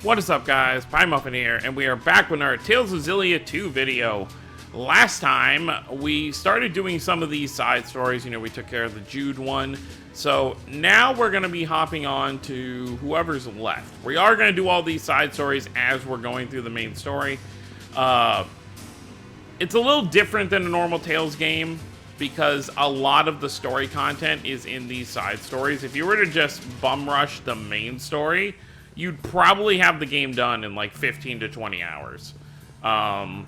What is up, guys? Pie Muffin here, and we are back with our Tales of Xillia 2 video. Last time, we started doing some of these side stories. You know, we took care of the Jude one. So now we're going to be hopping on to whoever's left. We are going to do all these side stories as we're going through the main story. It's a little different than a normal Tales game because a lot of the story content is in these side stories. If you were to just bum rush the main story, you'd probably have the game done in like 15 to 20 hours. You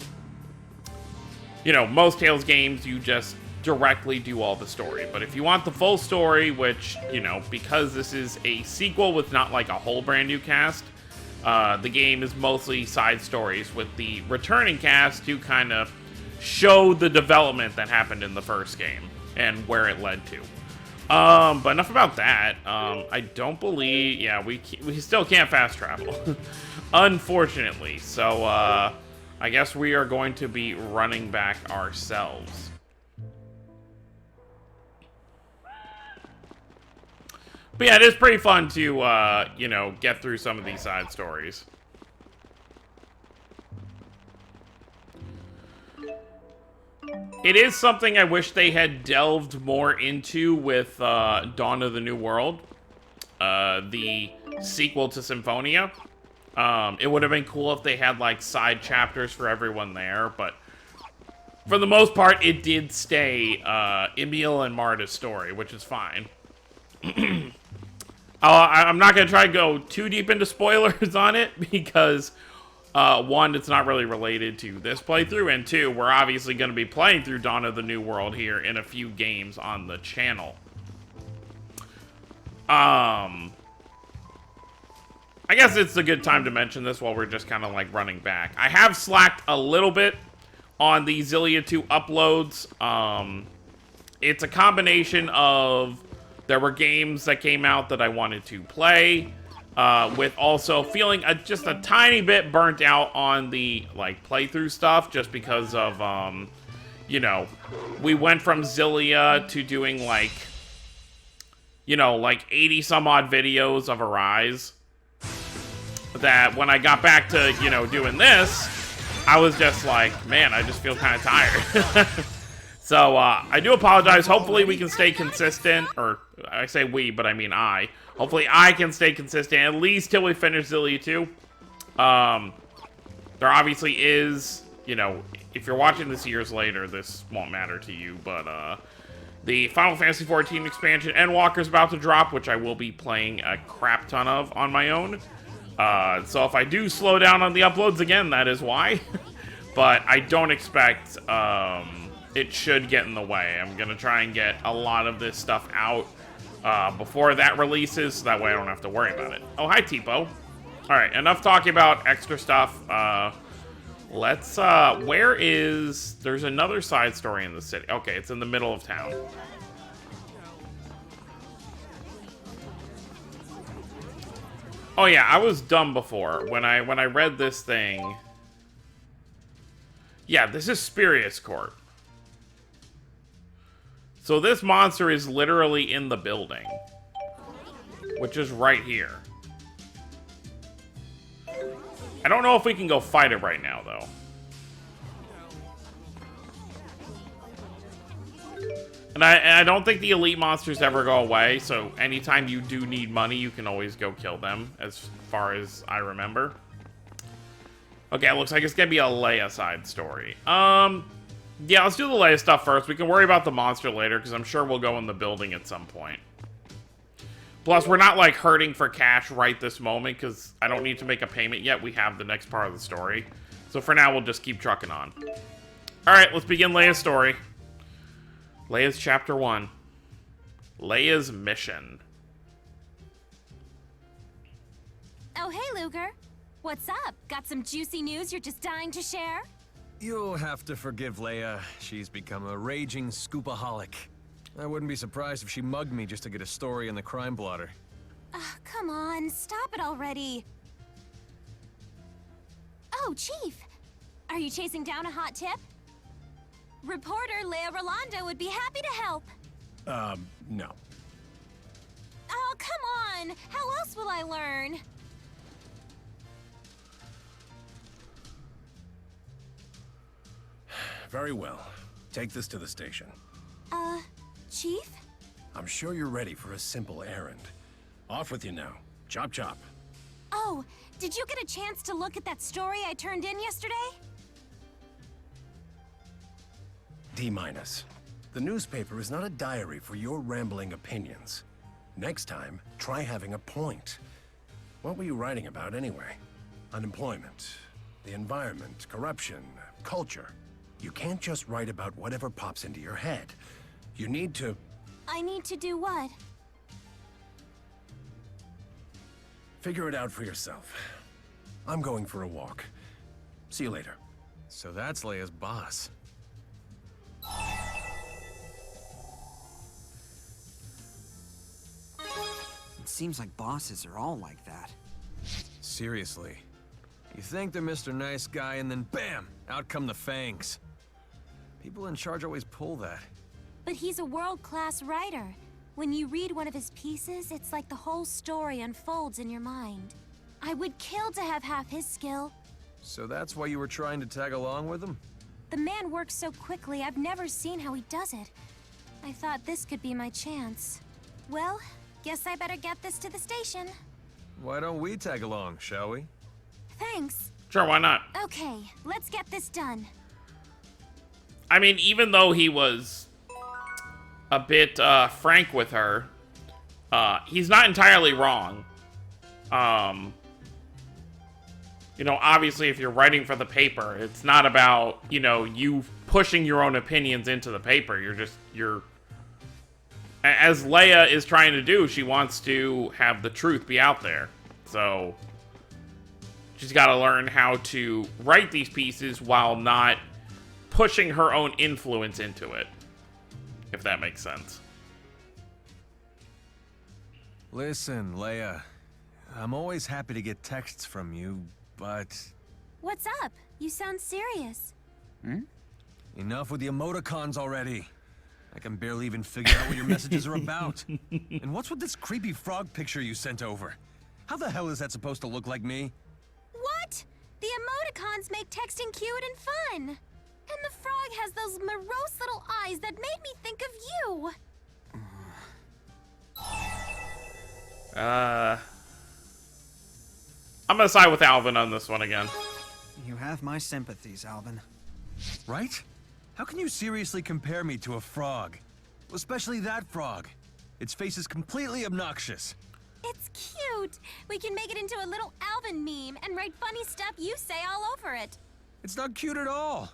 know, most Tales games, you just directly do all the story. But if you want the full story, which, you know, because this is a sequel with not like a whole brand new cast, the game is mostly side stories with the returning cast to kind of show the development that happened in the first game and where it led to. But enough about that. I don't believe, yeah, we still can't fast travel, unfortunately. So, I guess we are going to be running back ourselves. But yeah, it is pretty fun to, you know, get through some of these side stories. It is something I wish they had delved more into with Dawn of the New World, the sequel to Symphonia. It would have been cool if they had like side chapters for everyone there, but for the most part, it did stay Emil and Marta's story, which is fine. I'm not going to try to go too deep into spoilers on it because one, it's not really related to this playthrough, and two, we're obviously going to be playing through Dawn of the New World here in a few games on the channel. I guess it's a good time to mention this while we're just kind of like running back. I have slacked a little bit on the Xillia 2 uploads. It's a combination of there were games that came out that I wanted to play, with also feeling just a tiny bit burnt out on the like playthrough stuff, just because of you know, we went from Xillia to doing like, you know, like 80 some odd videos of Arise, that when I got back to, you know, doing this, I was just like, man, I just feel kind of tired. So I do apologize. Hopefully we can stay consistent, or I say we, but I mean I. Hopefully I can stay consistent, at least till we finish Xillia 2. There obviously is, you know, if you're watching this years later, this won't matter to you, but the Final Fantasy XIV expansion Endwalker's about to drop, which I will be playing a crap ton of on my own. So if I do slow down on the uploads again, that is why. But I don't expect it should get in the way. I'm going to try and get a lot of this stuff out before that releases, so that way I don't have to worry about it. Oh, hi, Tipo. Alright, enough talking about extra stuff. Let's, where is... There's another side story in the city. Okay, it's in the middle of town. Oh yeah, I was dumb before. When I read this thing... Yeah, this is Spurious Court. So this monster is literally in the building, which is right here. I don't know if we can go fight it right now, though. And I don't think the elite monsters ever go away, so anytime you do need money, you can always go kill them, as far as I remember. Okay, it looks like it's gonna be a Leia side story. Yeah, let's do the Leia stuff first. We can worry about the monster later, because I'm sure we'll go in the building at some point. Plus, we're not, like, hurting for cash right this moment, because I don't need to make a payment yet. We have the next part of the story. So for now, we'll just keep trucking on. Alright, let's begin Leia's story. Leia's Chapter 1. Leia's Mission. Oh, hey, Luger. What's up? Got some juicy news you're just dying to share? You'll have to forgive Leia. She's become a raging scoopaholic. I wouldn't be surprised if she mugged me just to get a story in the crime blotter. Come on, stop it already. Oh, Chief. Are you chasing down a hot tip? Reporter Leia Rolando would be happy to help. No. Oh, come on! How else will I learn? very well. Take this to the station. Chief? I'm sure you're ready for a simple errand. Off with you now. Chop chop. Oh, did you get a chance to look at that story I turned in yesterday? D-. The newspaper is not a diary for your rambling opinions. Next time, try having a point. What were you writing about anyway? Unemployment, the environment, corruption, culture. You can't just write about whatever pops into your head. You need to... I need to do what? figure it out for yourself. I'm going for a walk. See you later. So that's Leia's boss. It seems like bosses are all like that. Seriously. You think they're Mr. Nice Guy, and then BAM! Out come the fangs. People in charge always pull that. But he's a world-class writer. When you read one of his pieces, it's like the whole story unfolds in your mind. I would kill to have half his skill. So that's why you were trying to tag along with him? The man works so quickly, I've never seen how he does it. I thought this could be my chance. Well, guess I better get this to the station. Why don't we tag along, shall we? Thanks. Sure, why not? Okay, let's get this done. I mean, even though he was a bit frank with her, he's not entirely wrong. You know, obviously, if you're writing for the paper, it's not about, you know, you pushing your own opinions into the paper. You're... As Leia is trying to do, she wants to have the truth be out there. So, she's got to learn how to write these pieces while not pushing her own influence into it. If that makes sense. Listen, Leia. I'm always happy to get texts from you, but... What's up? You sound serious. Enough with the emoticons already. I can barely even figure out what your messages are about. And what's with this creepy frog picture you sent over? How the hell is that supposed to look like me? What? The emoticons make texting cute and fun. And the frog has those morose little eyes that made me think of you. I'm gonna side with Alvin on this one again. You have my sympathies, Alvin. Right? How can you seriously compare me to a frog? Especially that frog. Its face is completely obnoxious. It's cute. We can make it into a little Alvin meme and write funny stuff you say all over it. It's not cute at all.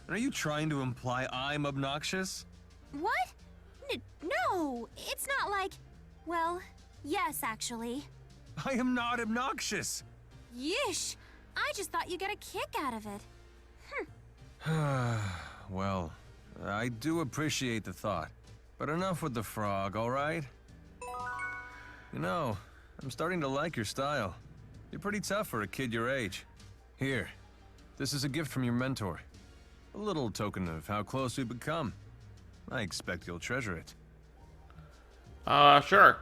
And are you trying to imply I'm obnoxious? What? No, it's not like... Well, yes, actually. I am not obnoxious. Yeesh. I just thought you'd get a kick out of it. Well, I do appreciate the thought. But enough with the frog, all right? You know, I'm starting to like your style. You're pretty tough for a kid your age. Here, this is a gift from your mentor. A little token of how close we've become. I expect you'll treasure it. Sure.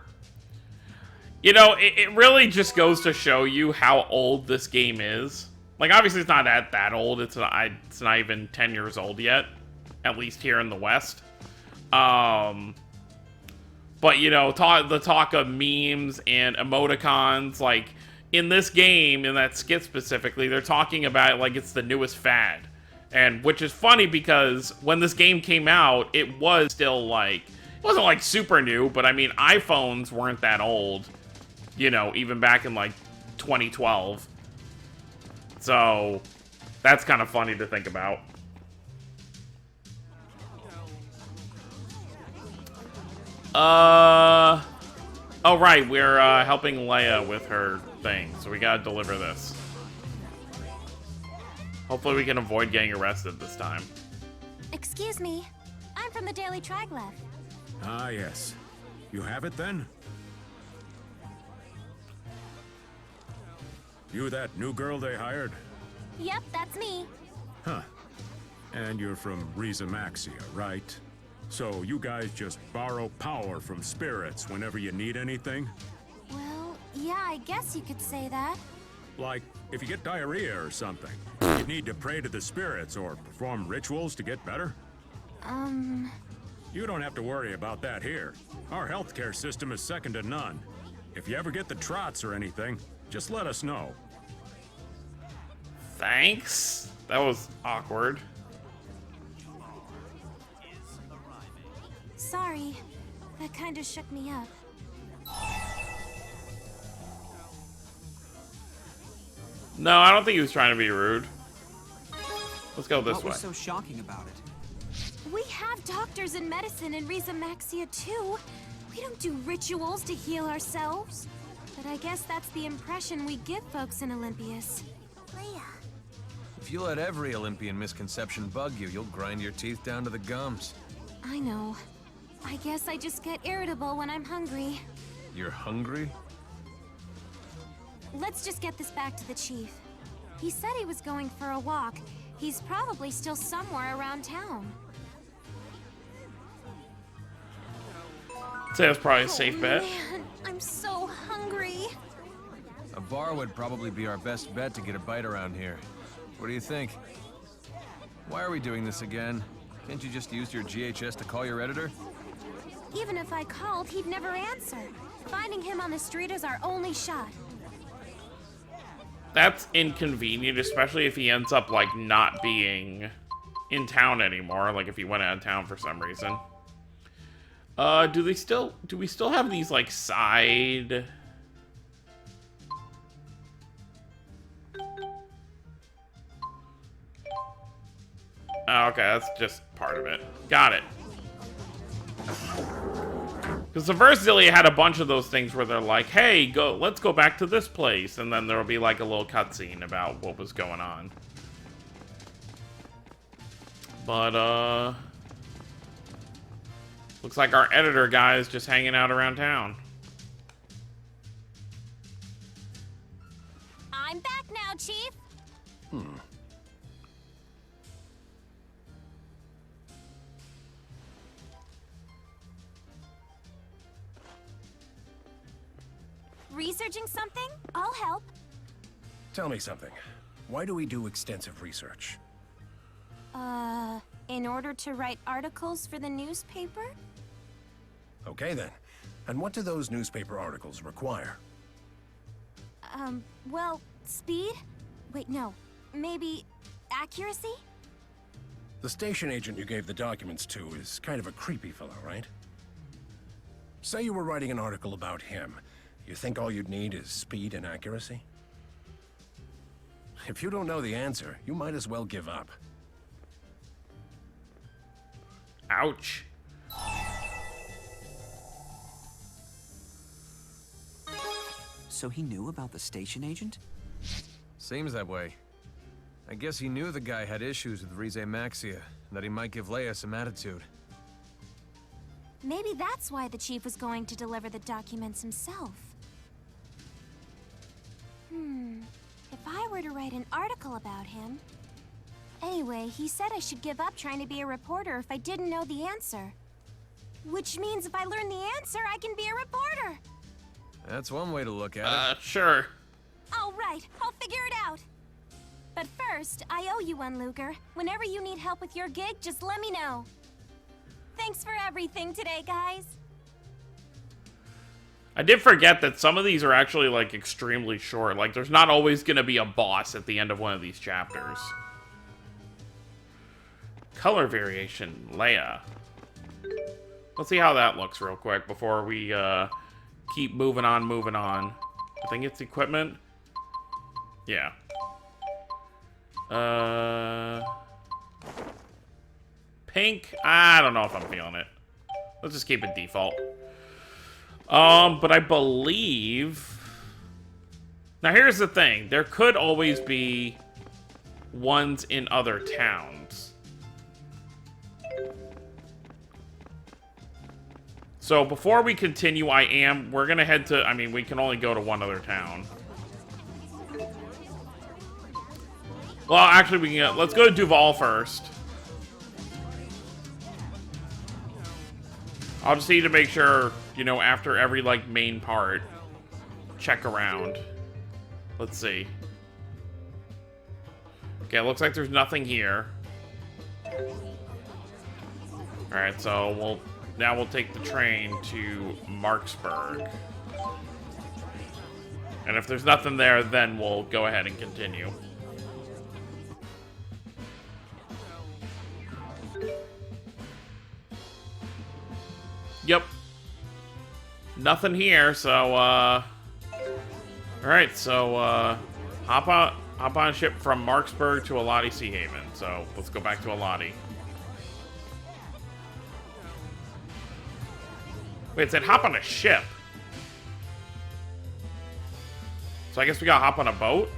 You know, it really just goes to show you how old this game is. Like, obviously it's not that old. It's not even 10 years old yet. At least here in the West. But, you know, the talk of memes and emoticons, like, in this game, in that skit specifically, they're talking about it like it's the newest fad. And, which is funny because when this game came out, it was still, like, it wasn't, like, super new, but, I mean, iPhones weren't that old. You know, even back in, like, 2012. So, that's kind of funny to think about. Oh, right, we're, helping Leia with her thing, so we gotta deliver this. Hopefully we can avoid getting arrested this time. Excuse me. I'm from the Daily Triglyph. Ah, yes. You have it, then? You that new girl they hired? Yep, that's me. Huh. And you're from Rizamaxia, right? So you guys just borrow power from spirits whenever you need anything? Well, yeah, I guess you could say that. Like, if you get diarrhea or something, you need to pray to the spirits or perform rituals to get better? You don't have to worry about that here. Our healthcare system is second to none. If you ever get the trots or anything, just let us know. Thanks? That was awkward. Sorry. That kinda shook me up. No, I don't think he was trying to be rude. Let's go this What way. was so shocking about it? We have doctors in medicine in Riza Maxia too. We don't do rituals to heal ourselves. But I guess that's the impression we give folks in Olympias. Leia. If you let every Olympian misconception bug you, you'll grind your teeth down to the gums. I know. I guess I just get irritable when I'm hungry. You're hungry? Let's just get this back to the chief. He said he was going for a walk. He's probably still somewhere around town. I'd say that's probably a safe bet. Man, I'm so hungry. A bar would probably be our best bet to get a bite around here. What do you think? Why are we doing this again? Can't you just use your GHS to call your editor? Even if I called, he'd never answer. Finding him on the street is our only shot. That's inconvenient, especially if he ends up, like, not being in town anymore. Like, if he went out of town for some reason. Do we still have these, like, side... Oh, okay, that's just part of it. Got it. Because the first Xillia had a bunch of those things where they're like, hey, let's go back to this place. And then there'll be like a little cutscene about what was going on. But, looks like our editor guy is just hanging out around town. I'm back now, Chief. Researching something? I'll help. Tell me something. Why do we do extensive research? In order to write articles for the newspaper? Okay then. And what do those newspaper articles require? Well, speed? Wait, no. Maybe accuracy? The station agent you gave the documents to is kind of a creepy fellow, right? Say you were writing an article about him. You think all you'd need is speed and accuracy? If you don't know the answer, you might as well give up. Ouch. So he knew about the station agent? Seems that way. I guess he knew the guy had issues with Rize Maxia, and that he might give Leia some attitude. Maybe that's why the chief was going to deliver the documents himself. If I were to write an article about him... Anyway, he said I should give up trying to be a reporter if I didn't know the answer. Which means if I learn the answer, I can be a reporter! That's one way to look at it. Sure. All right, I'll figure it out. But first, I owe you one, Luger. Whenever you need help with your gig, just let me know. Thanks for everything today, guys. I did forget that some of these are actually, like, extremely short. Like, there's not always going to be a boss at the end of one of these chapters. Color variation, Leia. Let's see how that looks real quick before we, keep moving on. I think it's equipment. Yeah. Pink? I don't know if I'm feeling it. Let's just keep it default. But I believe... Now, here's the thing. There could always be ones in other towns. So, before we continue, we're gonna head to... I mean, we can only go to one other town. Well, actually, we can... Let's go to Duval first. I'll just need to make sure, you know, after every, like, main part, check around. Let's see. Okay, looks like there's nothing here. Alright, so we'll take the train to Marksburg. And if there's nothing there, then we'll go ahead and continue. Yep. Nothing here, so, Alright, so, hop on a ship from Marksburg to Alati Sea Haven. So, let's go back to Alati. Wait, it said hop on a ship. So I guess we gotta hop on a boat?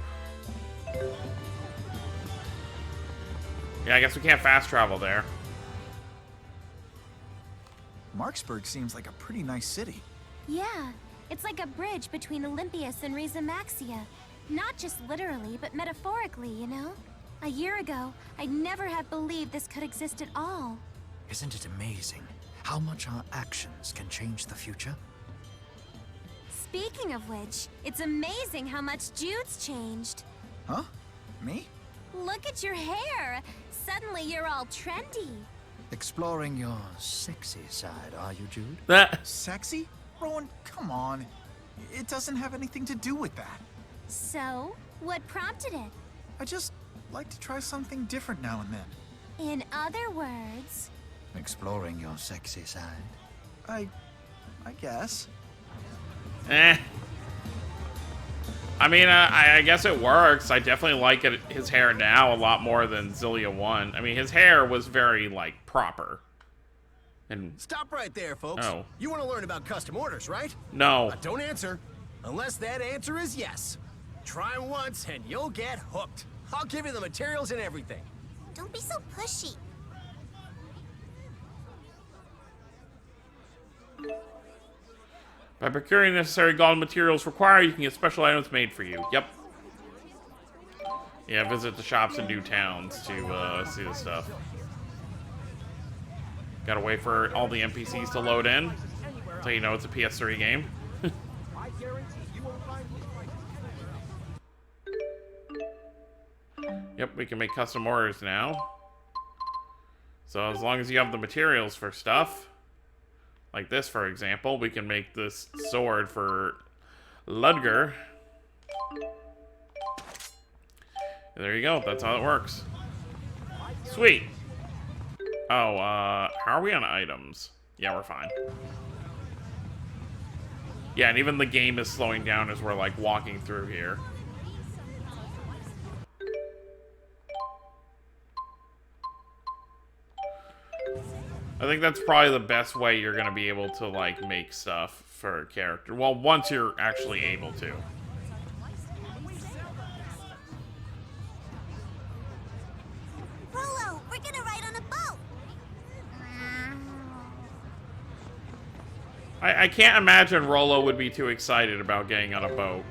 Yeah, I guess we can't fast travel there. Marksburg seems like a pretty nice city. Yeah, it's like a bridge between Olympias and Riza Maxia. Not just literally, but metaphorically, you know? A year ago, I'd never have believed this could exist at all. Isn't it amazing how much our actions can change the future? Speaking of which, it's amazing how much Jude's changed. Huh? Me? Look at your hair! Suddenly you're all trendy. Exploring your sexy side, are you, Jude? That. Sexy? Rowan, come on. It doesn't have anything to do with that. So, what prompted it? I just like to try something different now and then. In other words... Exploring your sexy side? I guess. Eh. I mean, I guess it works. I definitely like his hair now a lot more than Xillia 1. I mean, his hair was very, like, proper. And Stop right there, folks. Oh. You want to learn about custom orders, right? no. Don't answer. Unless that answer is yes. Try once and you'll get hooked. I'll give you the materials and everything. Don't be so pushy. By procuring necessary golden materials required, you can get special items made for you. Yep. Yeah, visit the shops in new towns to see the stuff. Gotta wait for all the NPCs to load in, so you know it's a PS3 game. Yep, we can make custom orders now. So as long as you have the materials for stuff, like this, for example, we can make this sword for Ludger. There you go. That's how it works. Sweet. Oh, how are we on items? Yeah, we're fine. Yeah, and even the game is slowing down as we're, like, walking through here. I think that's probably the best way you're going to be able to, like, make stuff for a character. Well, once you're actually able to. Rolo, we're gonna ride on a boat! I can't imagine Rolo would be too excited about getting on a boat.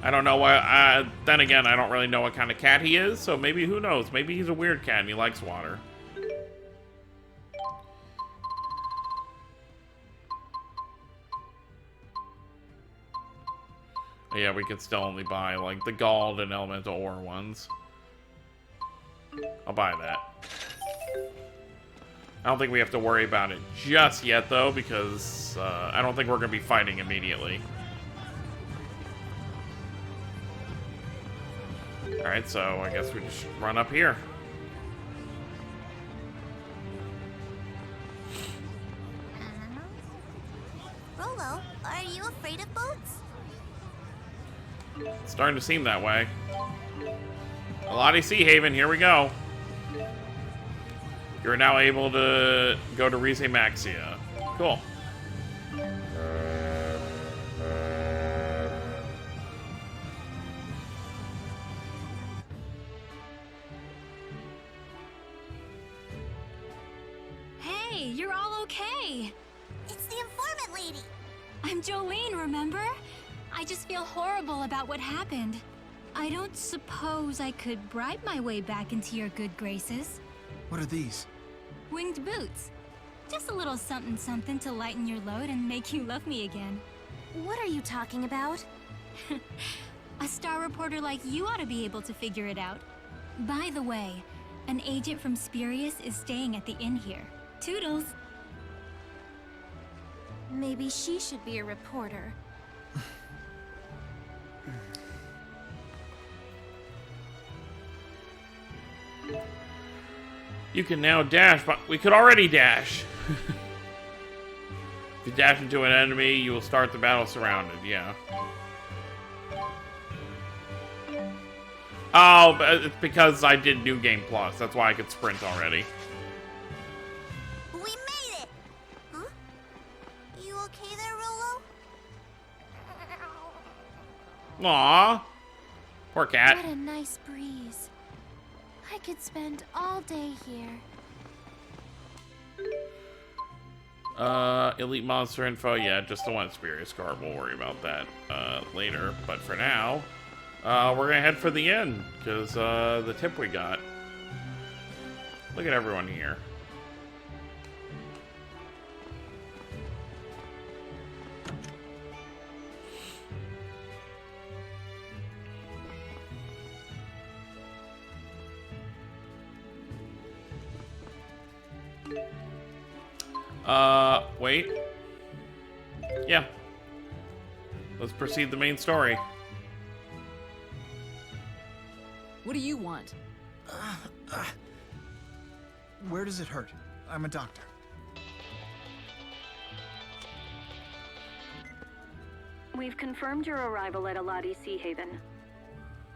I don't know why. Then again, I don't really know what kind of cat he is, so maybe, who knows? Maybe he's a weird cat and he likes water. Yeah, we could still only buy, like, the gold and elemental ore ones. I'll buy that. I don't think we have to worry about it just yet, though, because I don't think we're going to be fighting immediately. Alright, so I guess we just run up here. Rolo, are you afraid of boats? It's starting to seem that way. Alati Sea Haven, here we go. You're now able to go to Rize Maxia. Cool. Hey, you're all okay. It's the informant lady! I'm Jolene, remember? I just feel horrible about what happened. I don't suppose I could bribe my way back into your good graces. What are these? Winged boots. Just a little something-something to lighten your load and make you love me again. What are you talking about? A star reporter like you ought to be able to figure it out. By the way, an agent from Spurious is staying at the inn here. Toodles! Maybe she should be a reporter. You can now dash, but we could already dash. If you dash into an enemy, you will start the battle surrounded, yeah. Oh, but it's because I did New Game Plus. That's why I could sprint already. We made it! Huh? You okay there, Rolo? Aw. Poor cat. What a nice breeze. I could spend all day here. Elite monster info, yeah, just the one Spurious card. We'll worry about that later. But for now, we're gonna head for the inn, because the tip we got. Look at everyone here. Wait. Yeah. Let's proceed the main story. What do you want? Where does it hurt? I'm a doctor. We've confirmed your arrival at Aladi Sea Haven.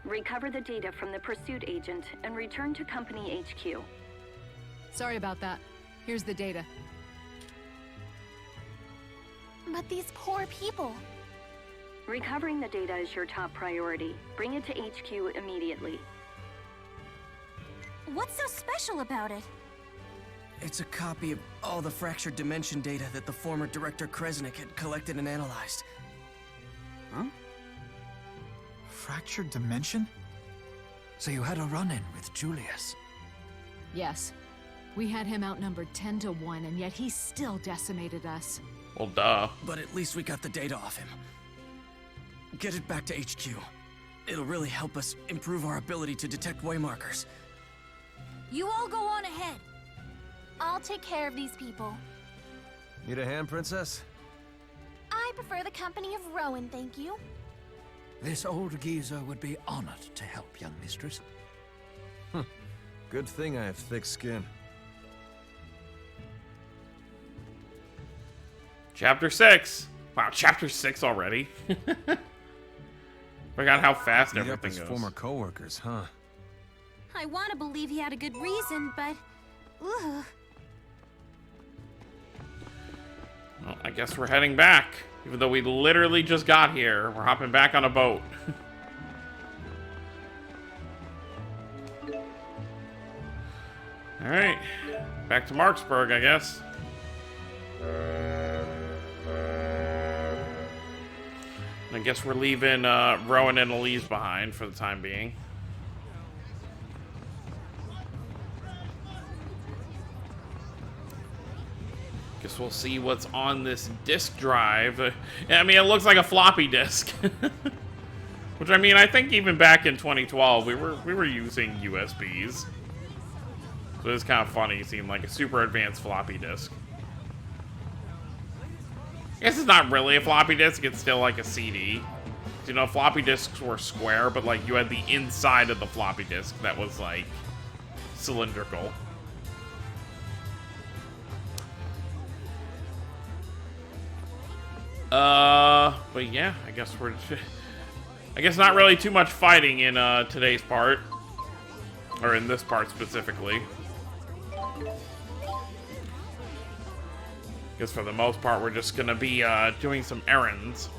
Recover the data from the pursuit agent and return to Company HQ. Sorry about that. Here's the data. But these poor people. Recovering the data is your top priority. Bring it to HQ immediately. What's so special about it? It's a copy of all the fractured dimension data that the former Director Kresnik had collected and analyzed. Huh? Fractured dimension? So you had a run-in with Julius? Yes. We had him outnumbered 10 to 1, and yet he still decimated us. Well, duh. But at least we got the data off him. Get it back to HQ. It'll really help us improve our ability to detect waymarkers. You all go on ahead. I'll take care of these people. Need a hand, Princess? I prefer the company of Rowan, thank you. This old geezer would be honored to help, young mistress. Good thing I have thick skin. Chapter 6. Wow, Chapter 6 already. Forgot how fast Meet up everything as goes. former coworkers, huh? I want to believe he had a good reason, but... Ugh. Well, I guess we're heading back. Even though we literally just got here. We're hopping back on a boat. Alright. Back to Marksburg, I guess. I guess we're leaving Rowan and Elise behind for the time being. Guess we'll see what's on this disk drive. I mean, it looks like a floppy disk. Which, I mean, I think even back in 2012, we were using USBs. So it's kind of funny seeing like a super advanced floppy disk. I guess it's not really a floppy disk, it's still like a CD. You know, floppy disks were square, but like you had the inside of the floppy disk that was like cylindrical. But yeah, I guess I guess not really too much fighting in today's part. Or in this part specifically. Because for the most part, we're just gonna be doing some errands.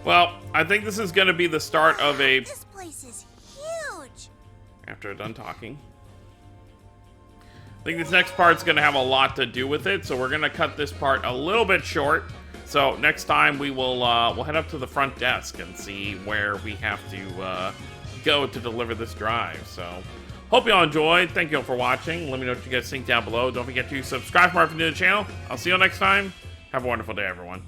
Well, I think this is going to be the start of a... This place is huge! After I'm done talking. I think this next part's going to have a lot to do with it, so we're going to cut this part a little bit short. So next time we will we'll head up to the front desk and see where we have to go to deliver this drive. So hope you all enjoyed. Thank you all for watching. Let me know what you guys think down below. Don't forget to subscribe for more if you're new to the channel. I'll see you all next time. Have a wonderful day, everyone.